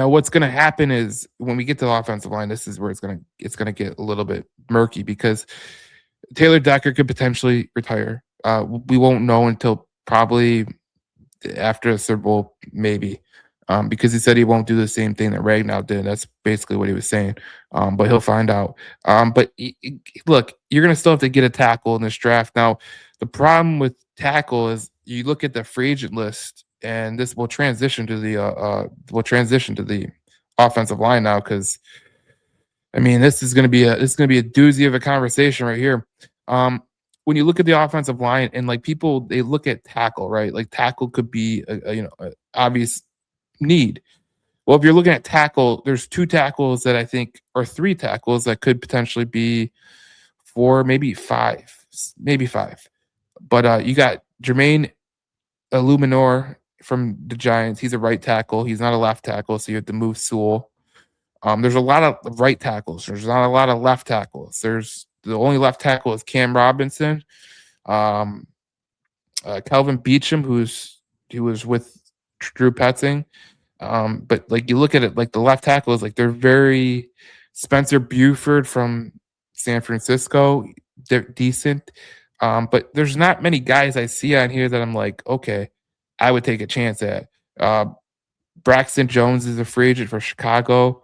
Now, what's going to happen is when we get to the offensive line, this is where it's gonna get a little bit murky because Taylor Decker could potentially retire. We won't know until probably after the Super Bowl, maybe, because he said he won't do the same thing that Ragnow did. That's basically what he was saying. But he'll find out. But look, you're going to still have to get a tackle in this draft. Now, the problem with tackle is you look at the free agent list, and this will transition to the offensive line now because I mean this is going to be a doozy of a conversation right here. When you look at the offensive line and like people they look at tackle, right? Like tackle could be a obvious need. Well, if you're looking at tackle, there's two tackles that I think or three tackles that could potentially be four, maybe five, maybe five. But you got Jermaine Illuminor from the Giants. He's a right tackle. He's not a left tackle, so you have to move Sewell. There's a lot of right tackles. There's not a lot of left tackles. There's the only left tackle is Cam Robinson, um, Kelvin Beachum, who was with Drew Petzing. But like you look at it, like the left tackle is like they're very Spencer Buford from San Francisco, they're decent. But there's not many guys I see on here that I'm like, okay, I would take a chance at. Braxton Jones is a free agent for Chicago.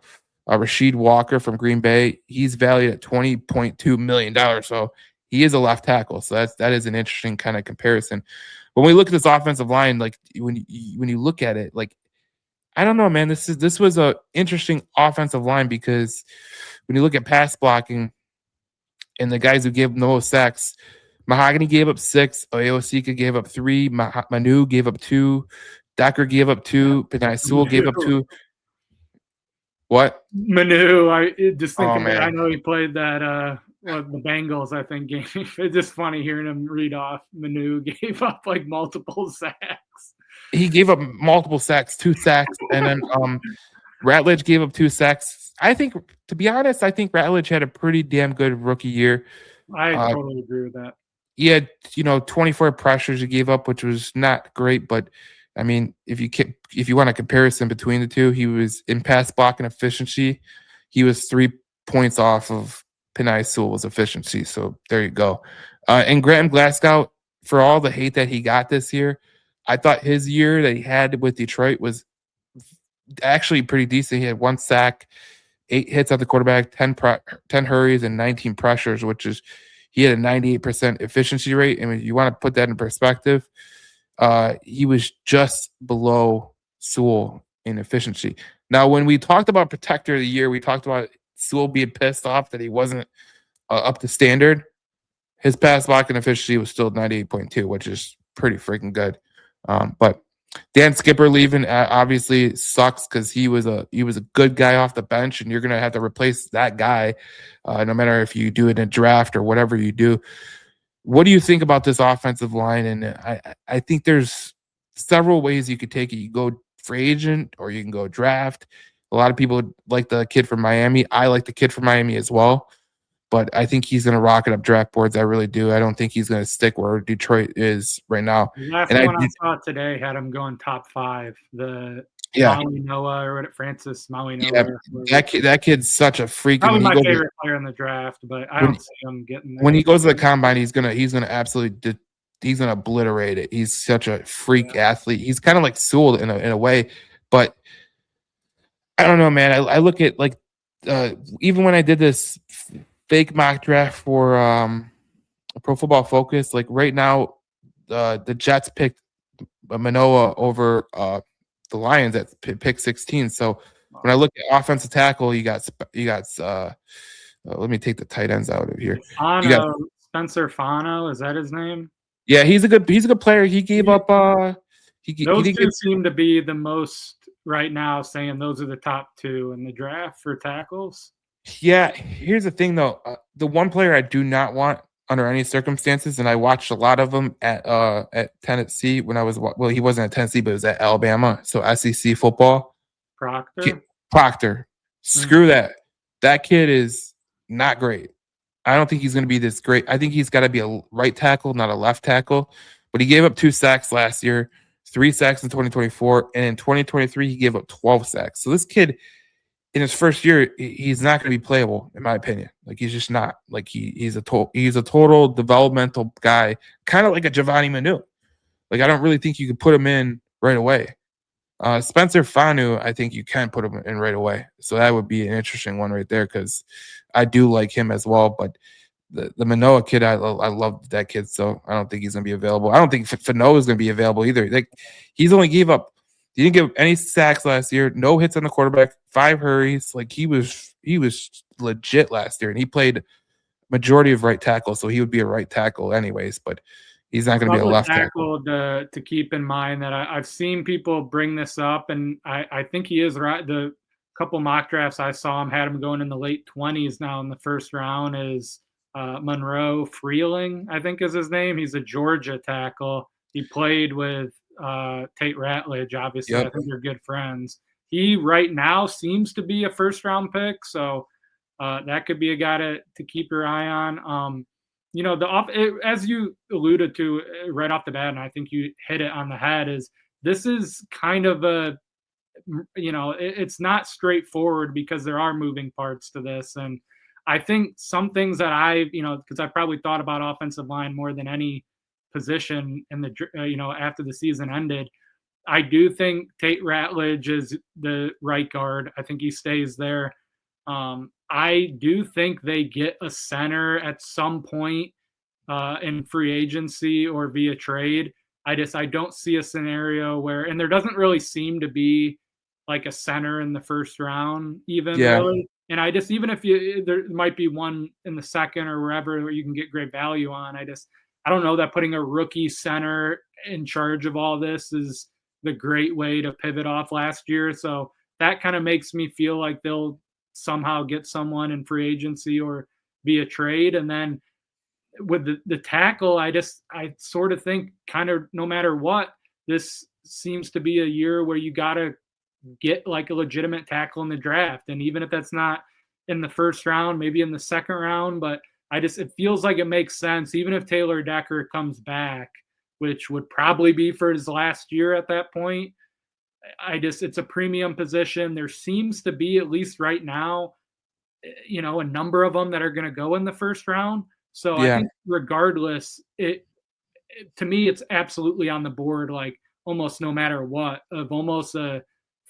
Rasheed Walker from Green Bay, he's valued at $20.2 million. So he is a left tackle. So that is an interesting kind of comparison. When we look at this offensive line, like when you look at it, like I don't know, man. This was a interesting offensive line because when you look at pass blocking and the guys who gave the most sacks, Mahogany gave up 6, Oyosika gave up 3, Manu gave up 2, Decker gave up 2, Penai Sewell gave up 2. What? Manu, just Oh thinking that I man, know he played that the Bengals, I think, game. It's just funny hearing him read off. Manu gave up like multiple sacks. he gave up multiple sacks, 2 sacks, and then Ratledge gave up 2 sacks. I think, to be honest, I think Ratledge had a pretty damn good rookie year. I Uh, totally agree with that. he had 24 pressures he gave up, which was not great, but I mean, if you want a comparison between the two, he was in pass blocking efficiency. He was 3 points off of Penei Sewell's efficiency. So there you go. And Graham Glasgow, for all the hate that he got this year, I thought his year that he had with Detroit was actually pretty decent. He had 1 sack, 8 hits at the quarterback, 10 hurries, and 19 pressures, which is he had a 98% efficiency rate. And if you want to put that in perspective, he was just below Sewell in efficiency. Now, when we talked about protector of the year, we talked about Sewell being pissed off that he wasn't up to standard. His pass blocking efficiency was still 98.2, which is pretty freaking good. But Dan Skipper leaving obviously sucks because he was a good guy off the bench, and you're gonna have to replace that guy, no matter if you do it in a draft or whatever you do. What do you think about this offensive line? And I think there's several ways you could take it. You go free agent or you can go draft. A lot of people like the kid from Miami. I like the kid from Miami as well, but I think he's going to rocket up draft boards. I really do. I don't think he's going to stick where Detroit is right now. The last And I one I saw today had him going top 5. The yeah, Maui Noah or what, Francis Maui yeah, Noah. that kid's such a freak. And Probably when he my goes favorite player in the draft, but I when don't see him getting there. when he goes to the combine, he's gonna absolutely he's gonna obliterate it. He's such a freak athlete. He's kind of like Sewell in a way, but I don't know, man. I look at like even when I did this fake mock draft for Pro Football Focus, like right now, the Jets picked Manoa over the Lions at pick 16. So when I look at offensive tackle, you got let me take the tight ends out of here. You got Spencer Fano, is that his name? yeah, he's a good player. He gave up he Those didn't two get seem to be the most right now saying those are the top 2 in the draft for tackles. yeah. Here's the thing though, the one player I do not want under any circumstances, and I watched a lot of them at Tennessee when I was he wasn't at Tennessee, but it was at Alabama, so SEC football. Proctor. Proctor, screw that. That kid is not great. I don't think he's going to be this great. I think he's got to be a right tackle, not a left tackle. But he gave up 2 sacks last year. 3 sacks in 2024, and in 2023 he gave up 12 sacks. So this kid in his first year, he's not going to be playable, in my opinion. Like he's just not. Like he's a total developmental guy, kind of like a Giovanni Manu. Like I don't really think you could put him in right away. Spencer Fanu, I think you can put him in right away. So that would be an interesting one right there because I do like him as well. But the Manoa kid, I love that kid. So I don't think he's going to be available. I don't think Fano is going to be available either. Like he didn't give any sacks last year. No hits on the quarterback. 5 hurries. Like he was legit last year, and he played majority of right tackle, so he would be a right tackle anyways. But he's not going to be a left tackle. To keep in mind that I've seen people bring this up, and I think he is right. The couple mock drafts I saw him had him going in the late 20s now in the first round is Monroe Freeling, I think is his name. He's a Georgia tackle. He played with Tate Ratledge, obviously. Yep. I think they're good friends. He right now seems to be a first round pick, so that could be a guy to keep your eye on. You know, as you alluded to right off the bat, and I think you hit it on the head, is this is kind of a, you know, it's not straightforward because there are moving parts to this. And I think some things that because I've probably thought about offensive line more than any position in the, after the season ended. I do think Tate Ratledge is the right guard. I think he stays there. I do think they get a center at some point in free agency or via trade. I don't see a scenario where, and there doesn't really seem to be like a center in the first round, even really. And even if there might be one in the second or wherever where you can get great value on. I don't know that putting a rookie center in charge of all this is the great way to pivot off last year. So that kind of makes me feel like they'll somehow get someone in free agency or via trade. And then with the tackle, I sort of think kind of no matter what, this seems to be a year where you got to get like a legitimate tackle in the draft. And even if that's not in the first round, maybe in the second round, but it feels like it makes sense. Even if Taylor Decker comes back, which would probably be for his last year at that point, it's a premium position. There seems to be, at least right now, a number of them that are going to go in the first round. So I think regardless, to me, it's absolutely on the board, like almost no matter what, of almost a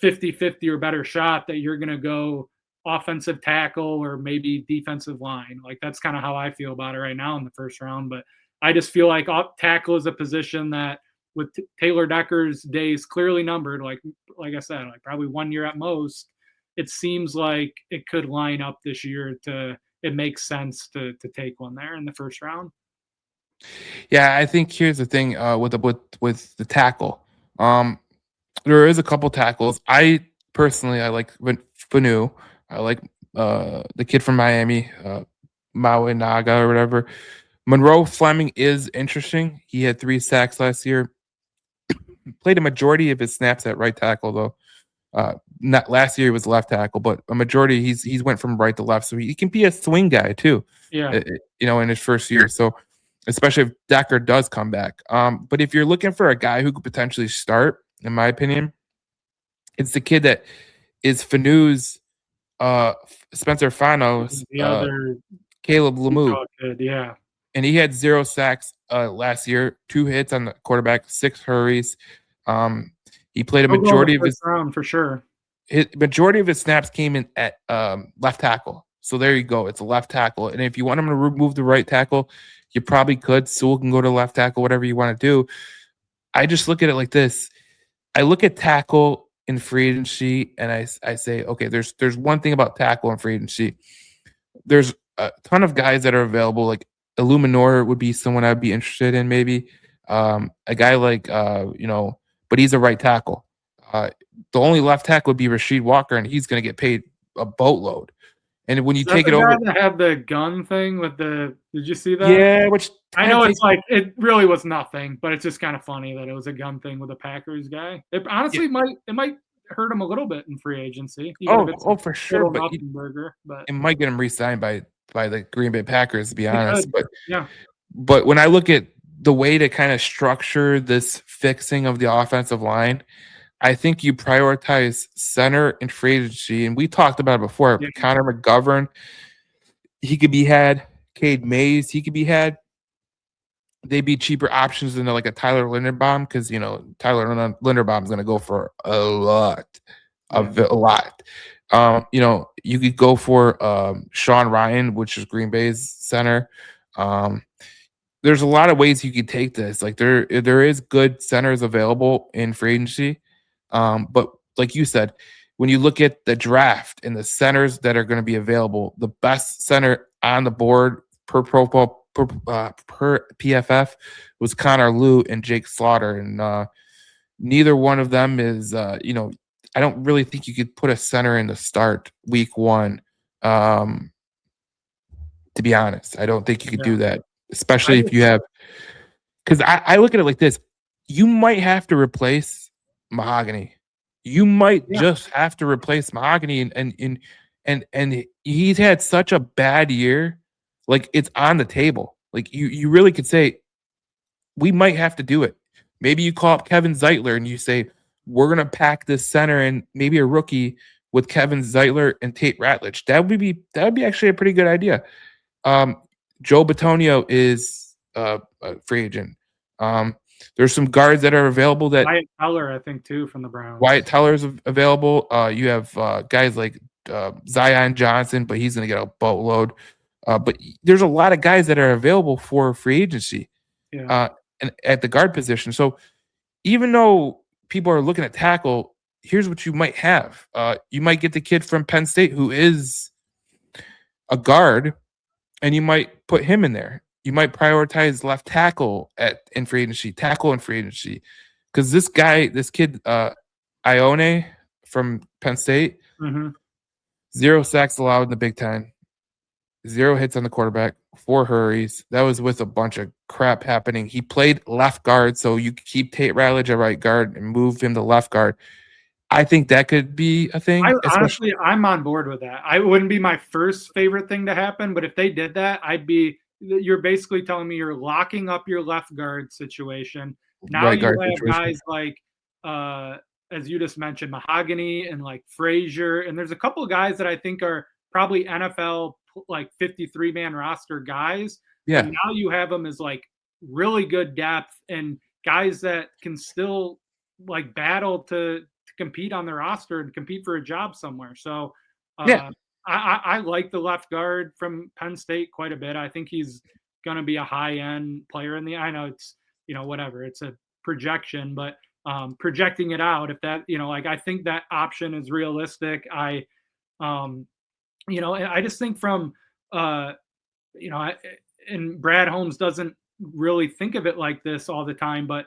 50-50 or better shot that you're going to go offensive tackle or maybe defensive line. Like that's kind of how I feel about it right now in the first round. But I just feel like tackle is a position that with Taylor Decker's days clearly numbered, like I said, like probably 1 year at most, it seems like it could line up this year it makes sense to take one there in the first round. Yeah, I think here's the thing with the tackle. There is a couple tackles. I like Fanu. I like the kid from Miami, Maui Naga or whatever. Monroe Fleming is interesting. He had 3 sacks last year. Played a majority of his snaps at right tackle though. Not last year he was left tackle, but a majority he's went from right to left, so he can be a swing guy too. Yeah, in his first year. So especially if Decker does come back. But if you're looking for a guy who could potentially start, in my opinion, it's the kid that is Fanu's, Spencer Fano's, the other Caleb Lemieux. Yeah, and he had 0 sacks last year, 2 hits on the quarterback, 6 hurries. He played a majority of his round for sure. Majority of his snaps came in at left tackle. So there you go. It's a left tackle. And if you want him to remove the right tackle, you probably could. Sewell can go to left tackle, whatever you want to do. I just look at it like this. I look at tackle in free agency and I say, okay, there's one thing about tackle in free agency. There's a ton of guys that are available. Like Illuminor would be someone I'd be interested in, maybe. A guy like but he's a right tackle. The only left tackle would be Rasheed Walker, and he's going to get paid a boatload. And when you take it over, that had the gun thing with did you see that? Yeah, which I know it's like it really was nothing, but it's just kind of funny that it was a gun thing with a Packers guy. It honestly might hurt him a little bit in free agency. For sure, but it might get him re-signed by the Green Bay Packers, to be honest. But when I look at the way to kind of structure this fixing of the offensive line, I think you prioritize center and free agency. And we talked about it before. Yeah, Connor McGovern, he could be had. Cade Mays, he could be had. They'd be cheaper options than like a Tyler Linderbaum because Tyler Linderbaum's going to go for a lot, yeah, a lot. You could go for Sean Ryan, which is Green Bay's center. Um, there's a lot of ways you could take this. Like there is good centers available in free agency, but like you said, when you look at the draft and the centers that are going to be available, the best center on the board per PFF was Connor Liu and Jake Slaughter, and neither one of them is I don't really think you could put a center in the start week one. Um, to be honest, I don't think you could yeah. do that, I especially if just you have because I look at it like this: you might have to replace Mahogany. You might yeah. just have to replace Mahogany, and he's had such a bad year. Like it's on the table. Like you really could say we might have to do it. Maybe you call up Kevin Zeitler and you say we're gonna pack this center and maybe a rookie with Kevin Zeitler and Tate Ratledge. That would be actually a pretty good idea. Um, Joe Batonio is a free agent. There's some guards that are available that Wyatt Teller, I think, too, from the Browns. Wyatt Teller's available. You have guys like Zion Johnson, but he's going to get a boatload. But there's a lot of guys that are available for free agency Yeah. uh, and at the guard position. So even though people are looking at tackle, here's what you might have. You might get the kid from Penn State who is a guard and you might put him in there. You might prioritize left tackle in free agency, tackle in free agency, because this kid, Ione from Penn State, Mm-hmm. 0 sacks allowed in the Big Ten, 0 hits on the quarterback, 4 hurries. That was with a bunch of crap happening. He played left guard, so you could keep Tate Ratledge at right guard and move him to left guard. I think that could be a thing, especially. Honestly, I'm on board with that. I wouldn't be my first favorite thing to happen, but if they did that, I'd be. You're basically telling me you're locking up your left guard situation. Now Right you guard have situation. guys like, as you just mentioned, Mahogany and like Frazier, and there's a couple of guys that I think are probably NFL like 53 man roster guys, but Yeah, now you have them as like really good depth and guys that can still like battle to compete on their roster and compete for a job somewhere. So yeah, uh, I like the left guard from Penn State quite a bit. I think he's going to be a high end player in the. I know it's whatever, it's a projection, but projecting it out, if that like I think that option is realistic. Um, I just think from you know, and Brad Holmes doesn't really think of it like this all the time, but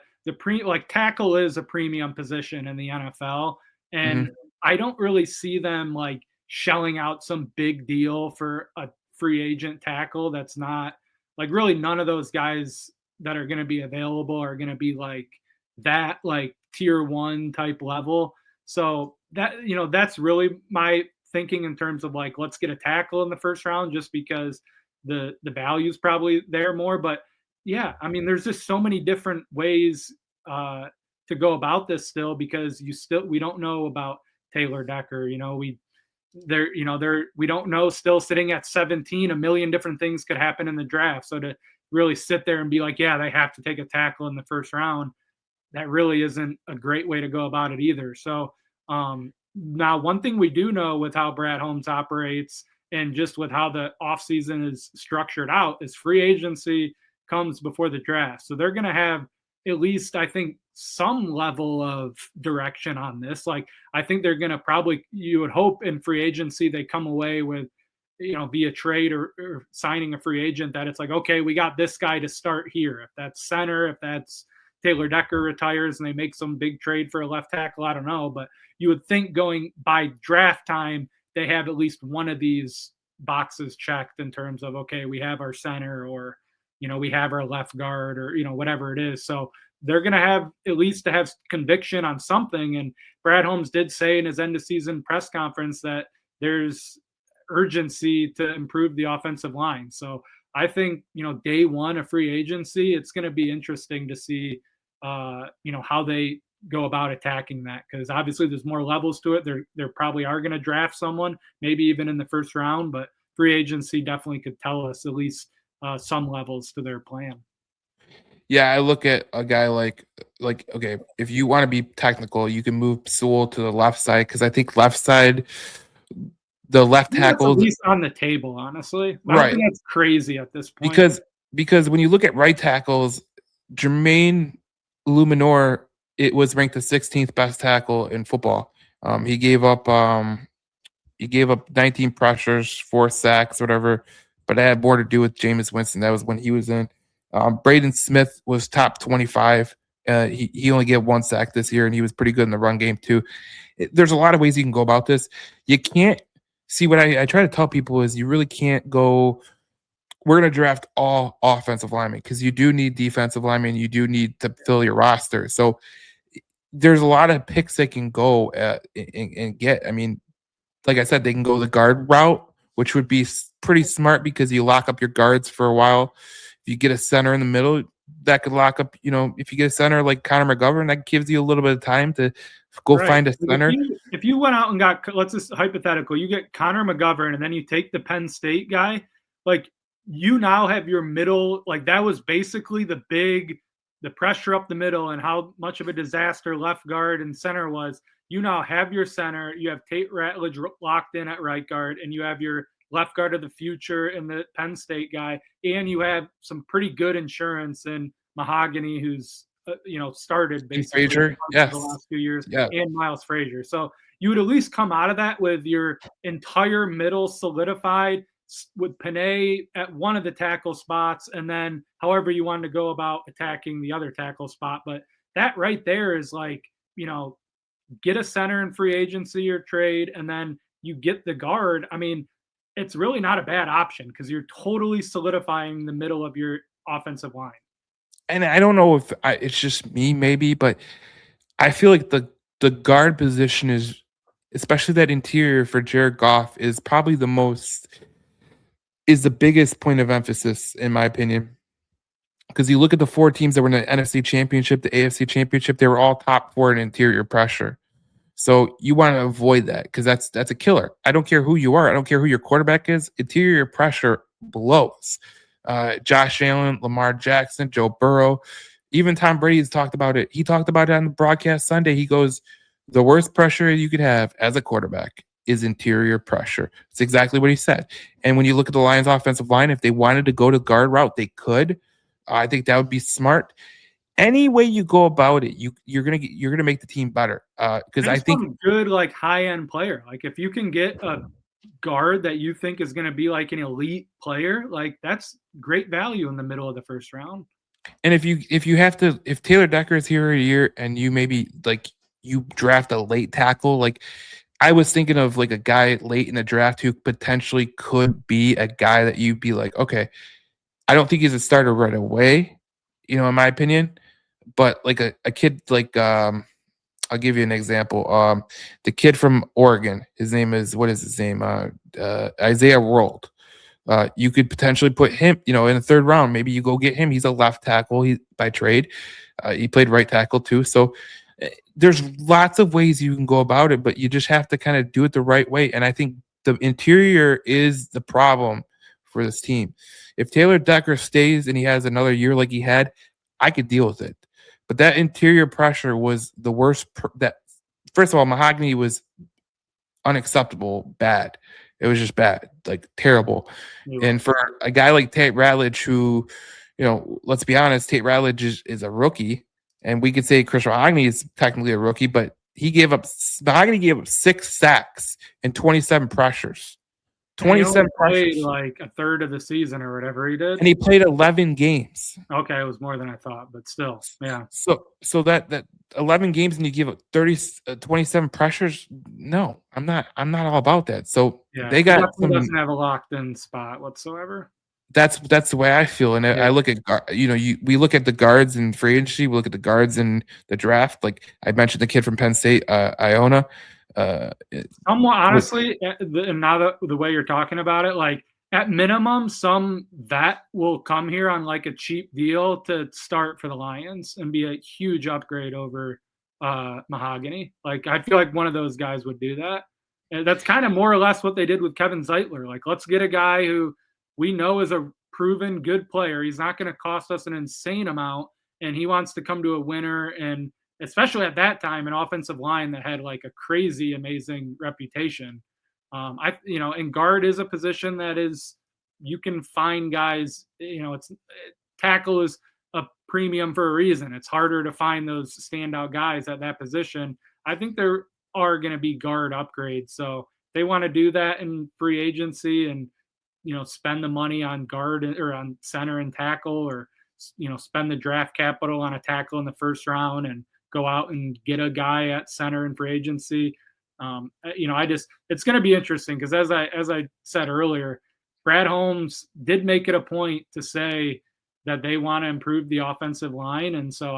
like tackle is a premium position in the NFL, and hmm I don't really see them like shelling out some big deal for a free agent tackle. That's not like really none of those guys that are going to be available are going to be like that like tier one type level. So that that's really my thinking in terms of like let's get a tackle in the first round just because the value's probably there more. But yeah, I mean, there's just so many different ways to go about this still because we don't know about Taylor Decker. We don't know still sitting at 17, a million different things could happen in the draft. So to really sit there and be like, yeah, they have to take a tackle in the first round, that really isn't a great way to go about it either. So now one thing we do know with how Brad Holmes operates and just with how the offseason is structured out is free agency comes before the draft. So they're going to have at least, I think, some level of direction on this. Like, I think they're going to probably, you would hope in free agency, they come away with, via trade or signing a free agent that it's like, okay, we got this guy to start here. If that's center, if that's Taylor Decker retires and they make some big trade for a left tackle, I don't know. But you would think going by draft time, they have at least one of these boxes checked in terms of, okay, we have our center or, we have our left guard or, whatever it is. So they're going to have at least to have conviction on something. And Brad Holmes did say in his end of season press conference that there's urgency to improve the offensive line. So I think, day one of free agency, it's going to be interesting to see, how they go about attacking that, because obviously there's more levels to it. They're probably are going to draft someone, maybe even in the first round, but free agency definitely could tell us at least some levels to their plan. Yeah, I look at a guy like okay, if you want to be technical, you can move Sewell to the left side because I think left side, the left I think that's at tackle, least on the table, honestly. I don't right? think that's crazy at this point. Because when you look at right tackles, Jermaine Luminor, it was ranked the 16th best tackle in football. He gave up 19 pressures, 4 sacks, whatever, but that had more to do with Jameis Winston. That was when he was in. Braden Smith was top 25. He only gave 1 sack this year, and he was pretty good in the run game too. There's a lot of ways you can go about this. You can't see what I try to tell people is you really can't go. We're going to draft all offensive linemen because you do need defensive linemen. You do need to fill your roster. So there's a lot of picks they can go and get. I mean, like I said, they can go the guard route, which would be pretty smart because you lock up your guards for a while. If you get a center in the middle, that could lock up, if you get a center like Connor McGovern, that gives you a little bit of time to go Right. find a center. If you went out and got, let's just hypothetical, you get Connor McGovern and then you take the Penn State guy, like you now have your middle, like that was basically the pressure up the middle and how much of a disaster left guard and center was. You now have your center, you have Tate Ratledge locked in at right guard, and you have your left guard of the future and the Penn State guy, and you have some pretty good insurance in Mahogany, who's started basically Frazier, for yes, the last few years, yeah. and Miles Frazier. So you would at least come out of that with your entire middle solidified, with Panay at one of the tackle spots, and then however you wanted to go about attacking the other tackle spot. But that right there is like, get a center in free agency or trade, and then you get the guard. I mean, it's really not a bad option because you're totally solidifying the middle of your offensive line. And I don't know if it's just me, maybe, but I feel like the guard position is, especially that interior for Jared Goff, is probably the biggest point of emphasis in my opinion. Because you look at the 4 teams that were in the NFC Championship, the AFC Championship, they were all top 4 in interior pressure. So you want to avoid that because that's a killer. I don't care who you are. I don't care who your quarterback is. Interior pressure blows. Josh Allen, Lamar Jackson, Joe Burrow, even Tom Brady has talked about it. He talked about it on the broadcast Sunday. He goes, the worst pressure you could have as a quarterback is interior pressure. It's exactly what he said. And when you look at the Lions offensive line, if they wanted to go to guard route, they could. I think that would be smart. Any way you go about it, you're gonna make the team better. Because I think some good like high end player. Like if you can get a guard that you think is going to be like an elite player, like that's great value in the middle of the first round. And if Taylor Decker is here a year and you maybe like you draft a late tackle, like I was thinking of like a guy late in the draft who potentially could be a guy that you'd be like, okay, I don't think he's a starter right away, in my opinion, but like a kid like I'll give you an example. The kid from Oregon, his name is what is his name? Isaiah World. You could potentially put him, in the 3rd round. Maybe you go get him. He's a left tackle. He by trade. He played right tackle too. So there's lots of ways you can go about it, but you just have to kind of do it the right way. And I think the interior is the problem for this team. If Taylor Decker stays and he has another year like he had, I could deal with it. But that interior pressure was the worst. That first of all, Mahogany was unacceptable, bad. It was just bad, like terrible. Yeah. And for a guy like Tate Ratledge, who, let's be honest, Tate Ratledge is a rookie, and we could say Chris Mahogany is technically a rookie, but Mahogany gave up 6 sacks and 27 pressures. 27 played like a third of the season or whatever he did, and he played 11 games. Okay, it was more than I thought, but still, yeah. So that 11 games and you give up 27 pressures. No, I'm not all about that. So yeah, they got doesn't have a locked in spot whatsoever. That's the way I feel, and I look at we look at the guards in free agency, we look at the guards in the draft. Like I mentioned, the kid from Penn State, Iona. Somewhat honestly, and now the way you're talking about it, like at minimum, some vet will come here on like a cheap deal to start for the Lions and be a huge upgrade over Mahogany. Like I feel like one of those guys would do that. And that's kind of more or less what they did with Kevin Zeitler. Like, let's get a guy who we know is a proven good player. He's not going to cost us an insane amount, and he wants to come to a winner. And especially at that time, an offensive line that had like a crazy, amazing reputation. And guard is a position that is you can find guys. Tackle is a premium for a reason. It's harder to find those standout guys at that position. I think there are going to be guard upgrades, so they want to do that in free agency and spend the money on guard or on center and tackle, or spend the draft capital on a tackle in the first round and go out and get a guy at center in free agency. It's going to be interesting because as I said earlier, Brad Holmes did make it a point to say that they want to improve the offensive line, and so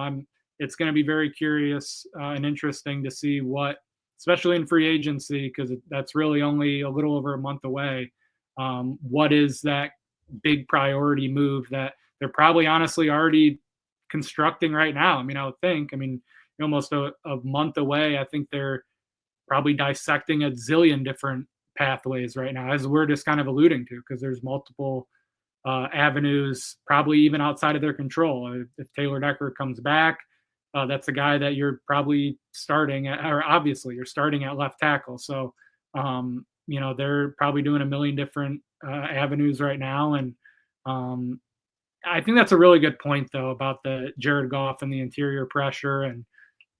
it's going to be very curious and interesting to see what, especially in free agency, because that's really only a little over a month away. What is that big priority move that they're probably honestly already constructing right now? I mean, I would think. I mean, almost a month away. I think they're probably dissecting a zillion different pathways right now, as we're just kind of alluding to, because there's multiple avenues, probably even outside of their control. If Taylor Decker comes back, that's a guy that you're probably starting at, or obviously you're starting at left tackle. So, they're probably doing a million different avenues right now. And I think that's a really good point, though, about the Jared Goff and the interior pressure and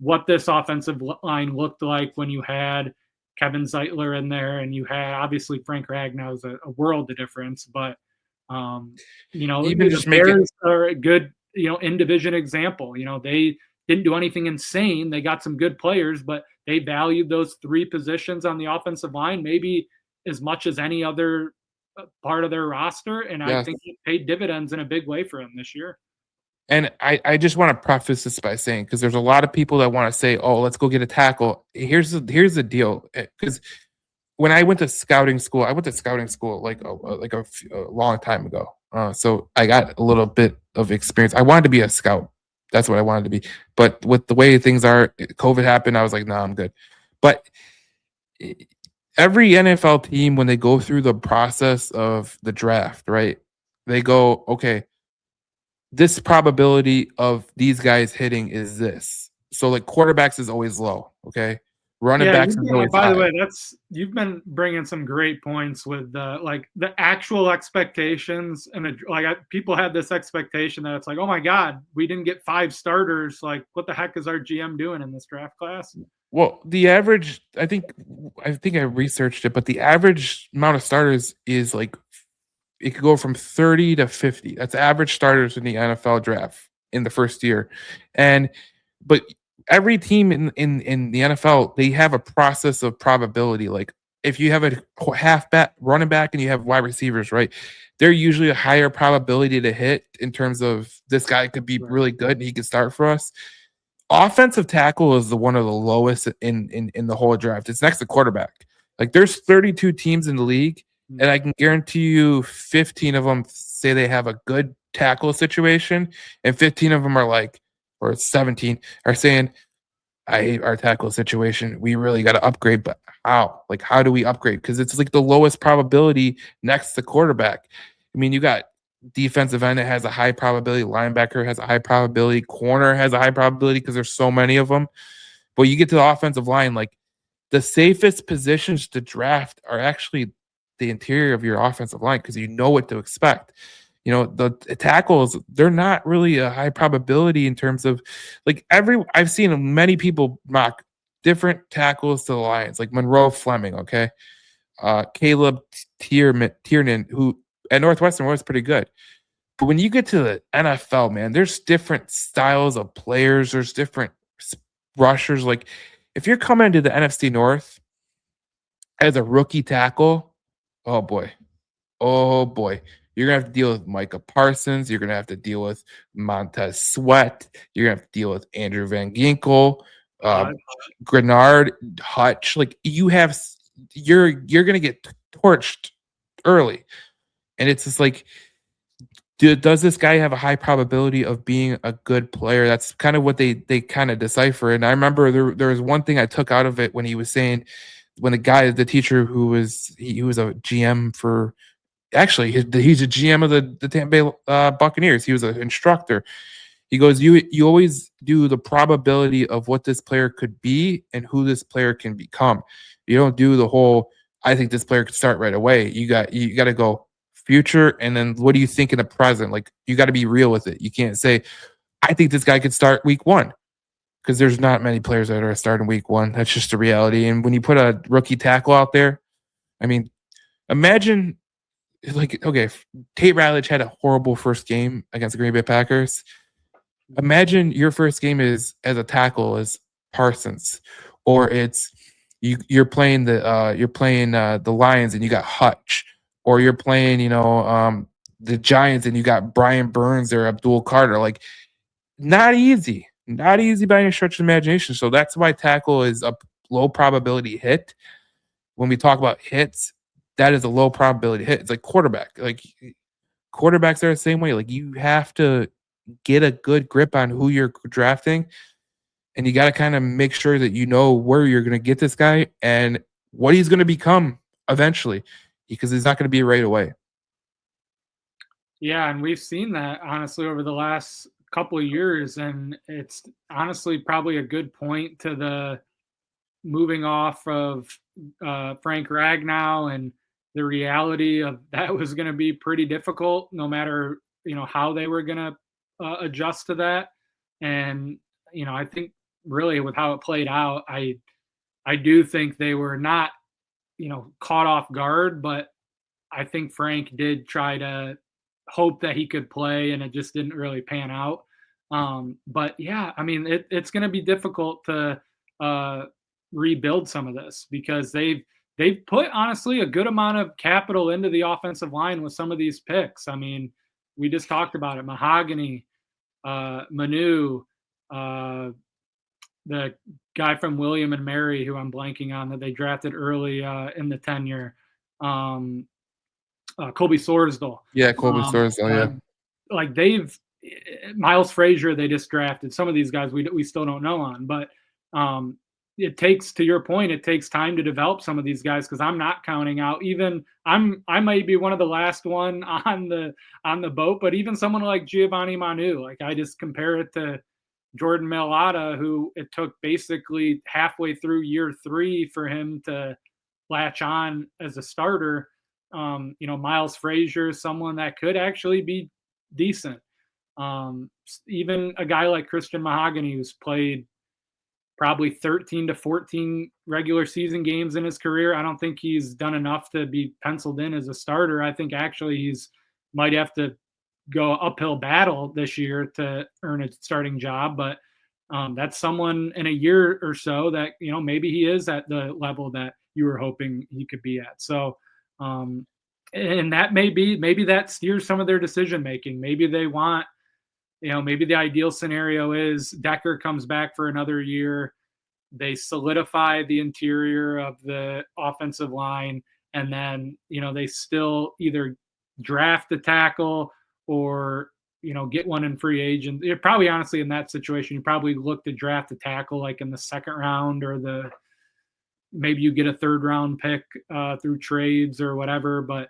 what this offensive line looked like when you had Kevin Zeitler in there, and you had obviously Frank Ragnow is a world of difference, but Even the just make it Bears are a good in division example. They didn't do anything insane. They got some good players, but they valued those three positions on the offensive line maybe as much as any other part of their roster, and I yes. think it paid dividends in a big way for them this year. And I just want to preface this by saying, because there's a lot of people that want to say, "Oh, let's go get a tackle." Here's the deal, because when I went to scouting school, like a long time ago. So I got a little bit of experience. I wanted to be a scout. That's what I wanted to be. But with the way things are, COVID happened. I was like, "No, I'm good." But every NFL team, when they go through the process of the draft, right? They go, "Okay, this probability of these guys hitting is this." So like quarterbacks is always low, okay? Running Yeah, backs is always by the high. way, you've been bringing some great points with the actual expectations, and people had this expectation that it's like, oh my god, we didn't get 5 starters. Like, what the heck is our GM doing in this draft class? Well, the average, I think I researched it, but the average amount of starters is like it could go from 30 to 50. That's average starters in the NFL draft in the first year. And but every team in the NFL, they have a process of probability. Like if you have a halfback running back and you have wide receivers, right? They're usually a higher probability to hit in terms of this guy could be really good and he could start for us. Offensive tackle is one of the lowest in the whole draft. It's next to quarterback. Like there's 32 teams in the league, and I can guarantee you 15 of them say they have a good tackle situation, and 15 of them are like, or 17 are saying, "I hate our tackle situation. We really got to upgrade." But how? Like, how do we upgrade? Because it's like the lowest probability next to quarterback. I mean, you got defensive end that has a high probability, linebacker has a high probability, corner has a high probability because there's so many of them. But you get to the offensive line, like the safest positions to draft are actually the interior of your offensive line because you know what to expect. The tackles, they're not really a high probability in terms of like I've seen many people mock different tackles to the Lions, like Monroe Fleming, okay? Caleb Tiernan, who at Northwestern was pretty good. But when you get to the NFL, man, there's different styles of players. There's different rushers. Like if you're coming to the NFC North as a rookie tackle, oh boy, you're gonna have to deal with Micah Parsons. You're gonna have to deal with Montez Sweat. You're gonna have to deal with Andrew Van Ginkel, Grenard, Hutch. Like you're gonna get torched early. And it's just like, does this guy have a high probability of being a good player? That's kind of what they kind of decipher. And I remember there was one thing I took out of it when he was saying, when the teacher who was he was a GM for, actually he's a GM of the Tampa Bay Buccaneers. He was an instructor. He goes, you always do the probability of what this player could be and who this player can become. You don't do the whole, I think this player could start right away. You got to go future, and then what do you think in the present? Like, you got to be real with it. You can't say, I think this guy could start week 1, because there's not many players that are starting week 1. That's just the reality. And when you put a rookie tackle out there, I mean, imagine, like, okay, Tate Ratledge had a horrible first game against the Green Bay Packers. Imagine your first game is as a tackle as Parsons, or it's you're playing the Lions and you got Hutch, or you're playing the Giants and you got Brian Burns or Abdul Carter. Like, not easy, not easy by any stretch of imagination. So that's why tackle is a low probability hit. When we talk about hits, that is a low probability hit. It's like quarterback. Like, quarterbacks are the same way. Like, you have to get a good grip on who you're drafting, and you got to kind of make sure that you know where you're going to get this guy and what he's going to become eventually, because he's not going to be right away. Yeah, and we've seen that honestly over the last couple of years, and it's honestly probably a good point to the moving off of Frank Ragnow, and the reality of that was going to be pretty difficult, no matter how they were going to adjust to that. And I think really with how it played out, I do think they were not caught off guard, but I think Frank did try to hope that he could play, and it just didn't really pan out. But yeah, I mean, it's going to be difficult to rebuild some of this, because they've put honestly a good amount of capital into the offensive line with some of these picks. I mean, we just talked about it: Mahogany, Manu, the guy from William and Mary, who I'm blanking on, that they drafted early in the tenure. Colby Sorsdal. Yeah, Colby Sorsdal. Yeah, like Miles Frazier, they just drafted. Some of these guys we still don't know on, but it takes, to your point, it takes time to develop some of these guys, because I'm not counting out, even I might be one of the last one on the boat, but even someone like Giovanni Manu, like, I just compare it to Jordan Mailata, who it took basically halfway through year 3 for him to latch on as a starter. Miles Frazier is someone that could actually be decent. Even a guy like Christian Mahogany, who's played probably 13 to 14 regular season games in his career. I don't think he's done enough to be penciled in as a starter. I think actually he's might have to go uphill battle this year to earn a starting job. But that's someone in a year or so that, maybe he is at the level that you were hoping he could be at. So, and that maybe that steers some of their decision making. Maybe they want, maybe the ideal scenario is Decker comes back for another year. They solidify the interior of the offensive line, and then, they still either draft a tackle or, get one in free agent. You're probably, honestly, in that situation, you probably look to draft a tackle like in the second round, or maybe you get a third round pick through trades or whatever. But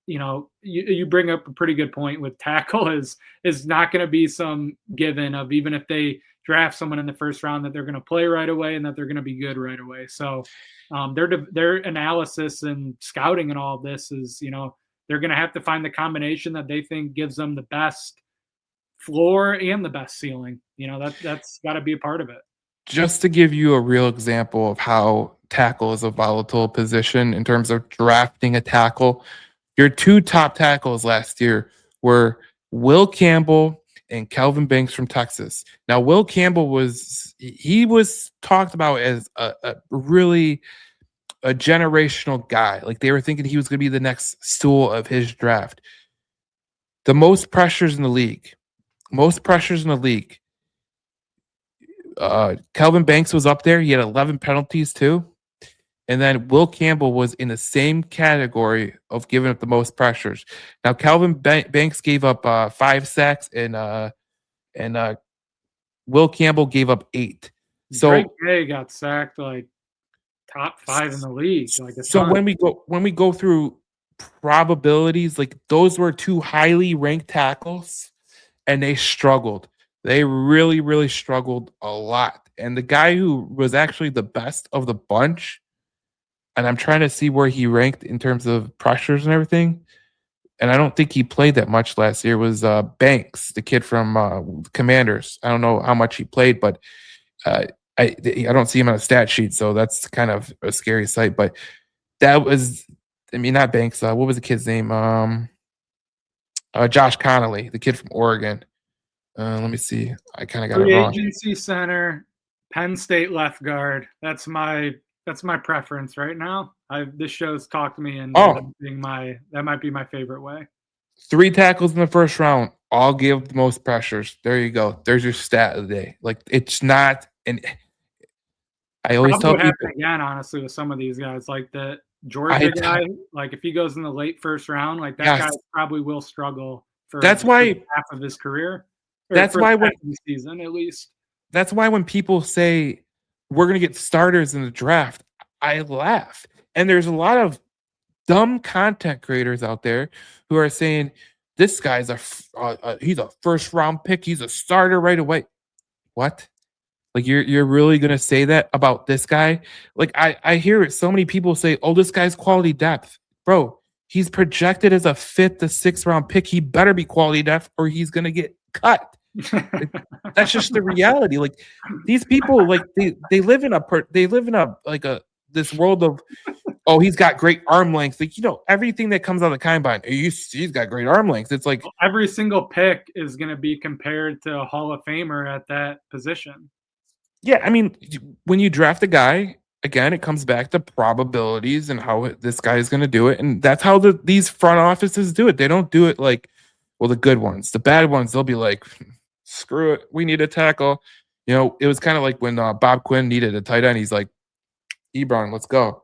you bring up a pretty good point with tackle is not going to be some given of, even if they draft someone in the first round, that they're going to play right away and that they're going to be good right away. So their analysis and scouting and all of this is, they're going to have to find the combination that they think gives them the best floor and the best ceiling. That's got to be a part of it. Just to give you a real example of how tackle is a volatile position in terms of drafting a tackle, your 2 top tackles last year were Will Campbell and Kelvin Banks from Texas. Now, Will Campbell was talked about as a really a generational guy. Like, they were thinking he was going to be the next stool of his draft. The most pressures in the league. Kelvin Banks was up there. He had 11 penalties too. And then Will Campbell was in the same category of giving up the most pressures. Now Calvin Banks gave up 5 sacks, and Will Campbell gave up 8. Drake So May got sacked like top 5 in the league, like a so ton. when we go through probabilities, like those were 2 highly ranked tackles, and they struggled. They really, really struggled a lot. And the guy who was actually the best of the bunch, and I'm trying to see where he ranked in terms of pressures and everything, and I don't think he played that much last year, was Banks, the kid from Commanders. I don't know how much he played, but uh, I don't see him on a stat sheet, so that's kind of a scary sight. But that was, I mean, not Banks. What was the kid's name? Josh Connolly, the kid from Oregon. Let me see. I kind of got it Free wrong. agency center, Penn State left guard. That's my preference right now. This show's talked me into Oh, that might be my favorite way. 3 tackles in the first round, all give the most pressures. There you go. There's your stat of the day. Like it's not, and I always Probably tell would people, happen again, honestly, with some of these guys, like the I Georgia guy. Like if he goes in the late first round, like that guy yes, probably will struggle for that's the first why half of his career or that's first why half when of the season at least. that's why when people say we're gonna get starters in the draft, I laugh. And there's a lot of dumb content creators out there who are saying this guy's he's a first round pick, he's a starter right away. What? Like you're really gonna say that about this guy? Like I hear so many people say, "Oh, this guy's quality depth, bro." He's projected as a 5th to 6th round pick. He better be quality depth, or he's gonna get cut. Like, that's just the reality. Like these people, like they live in a like a this world of, oh, he's got great arm length. Like everything that comes out of the combine, he's got great arm length. It's like, Every single pick is going to be compared to a Hall of Famer at that position. yeah, I mean, when you draft a guy, again, it comes back to probabilities and how this guy is going to do it, and that's how these front offices do it. They don't do it like, well, the good ones, the bad ones, they'll be like, screw it, we need a tackle. It was kind of like when Bob Quinn needed a tight end. He's like, Ebron, let's go.